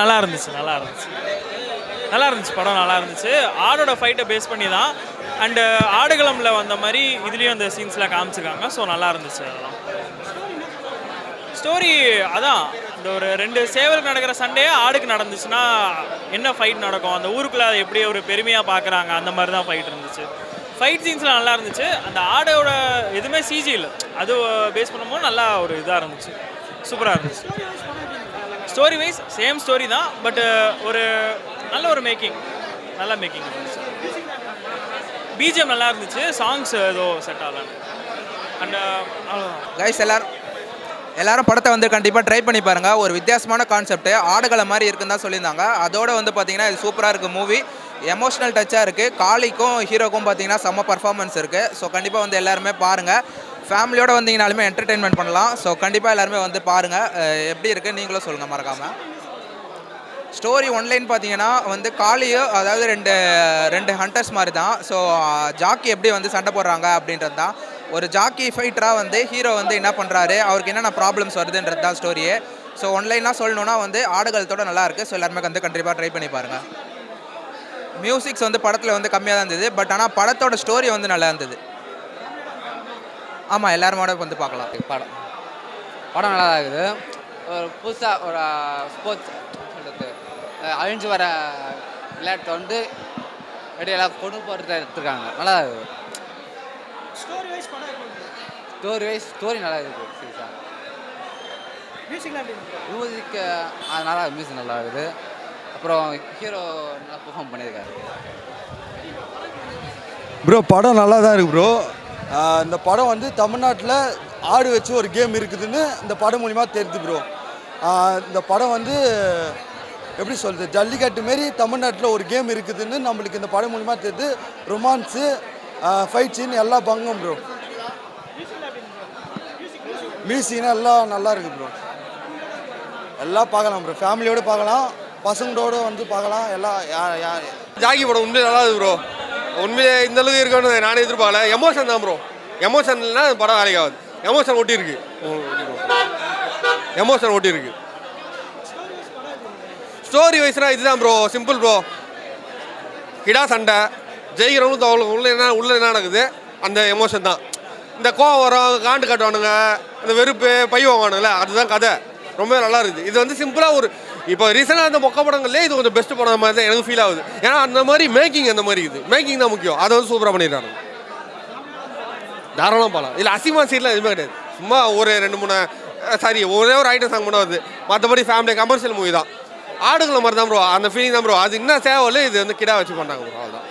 நல்லா இருந்துச்சு நல்லா இருந்துச்சு நல்லா இருந்துச்சு படம் நல்லா இருந்துச்சு. ஆடோட ஃபைட்டை பேஸ் பண்ணி தான். அண்டு ஆடுகளமில் வந்த மாதிரி இதுலேயும் அந்த சீன்ஸ்லாம் காமிச்சிருக்காங்க. ஸோ நல்லா இருந்துச்சு அதெல்லாம். ஸ்டோரி அதான் இந்த ஒரு 2 சேவலுக்கு நடக்கிற சண்டையே ஆடுக்கு நடந்துச்சுன்னா என்ன ஃபைட் நடக்கும், அந்த ஊருக்குள்ளே அதை எப்படி ஒரு பெருமையாக பார்க்குறாங்க, அந்த மாதிரி தான் ஃபைட் இருந்துச்சு. ஃபைட் சீன்ஸ்லாம் நல்லா இருந்துச்சு. அந்த ஆடோட எதுவுமே சிஜி இல்லை, அது பேஸ் பண்ணும்போது நல்லா ஒரு இதாக இருந்துச்சு, சூப்பராக இருந்துச்சு. ஸ்டோரி வைஸ் சேம் ஸ்டோரி தான், பட் ஒரு நல்ல ஒரு மேக்கிங், நல்ல மேக்கிங் இருந்துச்சு. பிஜிஎம் நல்லா இருந்துச்சு, சாங்ஸ் ஏதோ செட் ஆகலாம். அண்ட் அவ்வளோதான் கைஸ். எல்லாரும் படத்தை வந்து கண்டிப்பாக ட்ரை பண்ணி பாருங்கள். ஒரு வித்தியாசமான கான்செப்ட், ஆடுகளை மாதிரி இருக்குன்னு தான் சொல்லியிருந்தாங்க. அதோடு வந்து பார்த்திங்கன்னா இது சூப்பராக இருக்குது மூவி, எமோஷ்னல் டச்சாக இருக்குது. காளிக்கும் ஹீரோக்கும் பார்த்திங்கன்னா செம்ம பர்ஃபார்மன்ஸ் இருக்குது. ஸோ கண்டிப்பாக வந்து எல்லாருமே பாருங்கள். ஃபேமிலியோடு வந்தீங்கனாலுமே என்டர்டெயின்மெண்ட் பண்ணலாம். ஸோ கண்டிப்பாக எல்லாருமே வந்து பாருங்கள். எப்படி இருக்குது நீங்களும் சொல்லுங்கள் மறக்காமல். ஸ்டோரி ஒன்லைன் பார்த்தீங்கன்னா வந்து காளியும் அதாவது ரெண்டு ஹண்டர்ஸ் மாதிரி தான். ஸோ ஜாக்கி எப்படி வந்து சண்டை போடுறாங்க அப்படின்றது தான். ஒரு ஜாக்கி ஃபைட்டராக வந்து ஹீரோ வந்து என்ன பண்ணுறாரு, அவருக்கு என்னென்ன ப்ராப்ளம்ஸ் வருதுன்றது தான் ஸ்டோரியே. ஸோ ஒன்லைனாக சொல்லணுன்னா வந்து ஆடுகளத்தோட நல்லாயிருக்கு. ஸோ எல்லாருமே வந்து கண்டிப்பாக ட்ரை பண்ணி பாருங்கள். மியூசிக்ஸ் வந்து படத்தில் வந்து கம்மியாக தான் இருந்தது, பட் ஆனால் படத்தோட ஸ்டோரி வந்து நல்லா இருந்தது. ஆமாம், எல்லாருமோட வந்து பார்க்கலாம். படம் நல்லா தான் இருக்குது. ஒரு புதுசாக ஒரு ஸ்போர்ட்ஸ் சொல்கிறது அழிஞ்சு வர விளையாட்டை வந்து எல்லாம் கொண்டு போகிறத எடுத்துருக்காங்க. நல்லா இருக்குது. ஸ்டோரி நல்லா இருக்குது. சீரியஸாக மியூசிக் நல்லா மியூசிக் நல்லா இருக்குது. அப்புறம் ஹீரோ நல்லா பெர்ஃபார்ம் பண்ணியிருக்காரு. ப்ரோ படம் நல்லா தான் இருக்குது ப்ரோ. இந்த படம் வந்து தமிழ்நாட்டில் ஆடு வச்சு ஒரு கேம் இருக்குதுன்னு இந்த படம் மூலிமா தெரியுது ப்ரோ. இந்த படம் வந்து எப்படி சொல்கிறது, ஜல்லிக்கட்டு மாரி தமிழ்நாட்டில் ஒரு கேம் இருக்குதுன்னு நம்மளுக்கு இந்த படம் மூலிமா தெரியுது. ரொமான்ஸு, ஃபைட் சீன் எல்லாம் பங்கும் ப்ரோ. மியூசிக்னா எல்லாம் நல்லா இருக்குது ப்ரோ. எல்லாம் பார்க்கலாம் ப்ரோ, ஃபேமிலியோடு பார்க்கலாம், பசங்களோடு வந்து பார்க்கலாம். எல்லாம் ஜாக்கி படம் உண்மையிலே நல்லா இருக்குது ப்ரோ. உண்மையிலே இந்த அளவுக்கு இருக்குன்னு நானே எதிர்பார்க்கல. எமோஷன் தான் ப்ரோ. எமோஷன் இல்லைன்னா படம் வேலைக்கு ஆகுது. எமோஷன் ஒட்டியிருக்கு. எமோஷன் ஒட்டியிருக்கு. ஸ்டோரி வைஸ்னா இதுதான் ப்ரோ, சிம்பிள் ப்ரோ. கிடா சண்டை, ஜெயிக்கிறவங்களுக்கு அவ்வளோ உள்ள என்ன நடக்குது அந்த எமோஷன் தான். இந்த கோவம் வரும், காண்டு காட்டுவானுங்க, அந்த வெறுப்பு பை வாங்குவானுங்களே, அதுதான் கதை. ரொம்ப நல்லா இருக்குது. இது வந்து சிம்பிளாக ஒரு இப்போ ரீசனாக அந்த மொக்க படங்கள்லேயே இது கொஞ்சம் பெஸ்ட் படம் மாதிரி தான் எனக்கு ஃபீல் ஆகுது. ஏன்னா அந்த மாதிரி மேக்கிங் அந்த மாதிரி இருக்குது. மேக்கிங் தான் முக்கியம். அதை வந்து சூப்பராக பண்ணிடுறாங்க. தாராளமாக போகலாம். இல்லை அசிமா சீட்லாம் எதுவுமே கிடையாது. சும்மா ஒரு 2-3 ஒரே ஒரு ஐட்டம் சாங் மட்டும் வருது. மற்றபடி ஃபேமிலி கமர்ஷியல் மூவி தான். ஆடுகளை மாதிரி தான் ப்ரோ. அந்த ஃபீலிங் தான் ப்ரோ. அது இன்னும் சேவல் இது வந்து கிடா வச்சு பண்ணாங்க ப்ரோ. அவ்வளோதான்.